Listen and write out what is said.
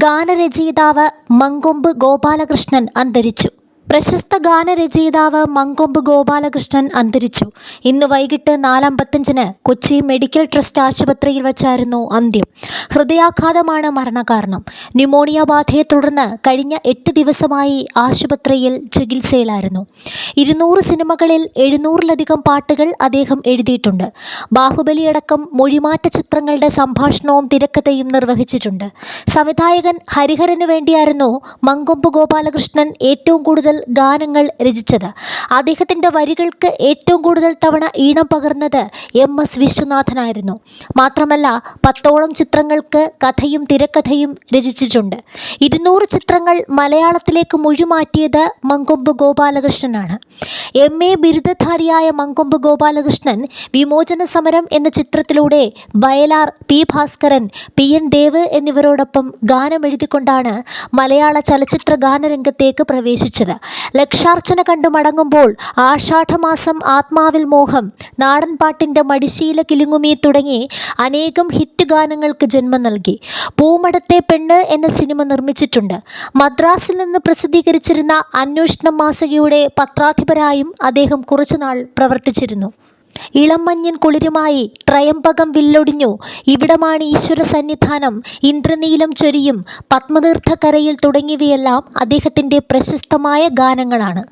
ഗാനരചയിതാവ് മങ്കൊമ്പ് ഗോപാലകൃഷ്ണൻ അന്തരിച്ചു. പ്രശസ്ത ഗാനരചയിതാവ് മങ്കൊമ്പ് ഗോപാലകൃഷ്ണൻ അന്തരിച്ചു. ഇന്ന് വൈകിട്ട് 4:55 കൊച്ചി മെഡിക്കൽ ട്രസ്റ്റ് ആശുപത്രിയിൽ വച്ചായിരുന്നു അന്ത്യം. ഹൃദയാഘാതമാണ് മരണകാരണം. ന്യൂമോണിയ ബാധയെ തുടർന്ന് കഴിഞ്ഞ 8 ദിവസമായി ആശുപത്രിയിൽ ചികിത്സയിലായിരുന്നു. 200 സിനിമകളിൽ 700-ലധികം പാട്ടുകൾ അദ്ദേഹം എഴുതിയിട്ടുണ്ട്. ബാഹുബലിയടക്കം മൊഴിമാറ്റ ചിത്രങ്ങളുടെ സംഭാഷണവും തിരക്കഥയും നിർവഹിച്ചിട്ടുണ്ട്. സംവിധായകൻ ഹരിഹരന് വേണ്ടിയായിരുന്നു മങ്കൊമ്പ് ഗോപാലകൃഷ്ണൻ ഏറ്റവും കൂടുതൽ ഗാനങ്ങൾ രചിച്ചത്. അദ്ദേഹത്തിൻ്റെ വരികൾക്ക് ഏറ്റവും കൂടുതൽ തവണ ഈണം പകർന്നത് MS വിശ്വനാഥനായിരുന്നു. മാത്രമല്ല 10ഓളം ചിത്രങ്ങൾക്ക് കഥയും തിരക്കഥയും രചിച്ചിട്ടുണ്ട്. 200 ചിത്രങ്ങൾ മലയാളത്തിലേക്ക് മൊഴിമാറ്റിയത് മങ്കൊമ്പ് ഗോപാലകൃഷ്ണനാണ്. MA ബിരുദധാരിയായ മങ്കൊമ്പ് ഗോപാലകൃഷ്ണൻ വിമോചന സമരം എന്ന ചിത്രത്തിലൂടെ വയലാർ, P ഭാസ്കരൻ, PN ദേവ് എന്നിവരോടൊപ്പം ഗാനമെഴുതിക്കൊണ്ടാണ് മലയാള ചലച്ചിത്ര ഗാനരംഗത്തേക്ക് പ്രവേശിച്ചത്. ലക്ഷാർച്ചന കണ്ടു മടങ്ങുമ്പോൾ, ആഷാഢമാസം ആത്മാവിൽ മോഹം, നാടൻപാട്ടിൻ്റെ മടിശീല കിലുങ്ങുമീ തുടങ്ങി അനേകം ഹിറ്റ് ഗാനങ്ങൾക്ക് ജന്മം നൽകി. പൂമടത്തെ പെണ്ണ് എന്ന സിനിമ നിർമ്മിച്ചിട്ടുണ്ട്. മദ്രാസിൽ നിന്ന് പ്രസിദ്ധീകരിച്ചിരുന്ന അന്വേഷണം മാസികയുടെ പത്രാധിപരായും അദ്ദേഹം കുറച്ചുനാൾ പ്രവർത്തിച്ചിരുന്നു. ഇളം മഞ്ഞിൻ കുളിരുമായി, ത്രയംബകം വില്ലൊടിഞ്ഞു, ഇവിടമാണ് ഈശ്വര സന്നിധാനം, ഇന്ദ്രനീലം ചൊരിയും, പത്മതീർത്ഥക്കരയിൽ തുടങ്ങിയവയെല്ലാം അദ്ദേഹത്തിൻ്റെ പ്രശസ്തമായ ഗാനങ്ങളാണ്.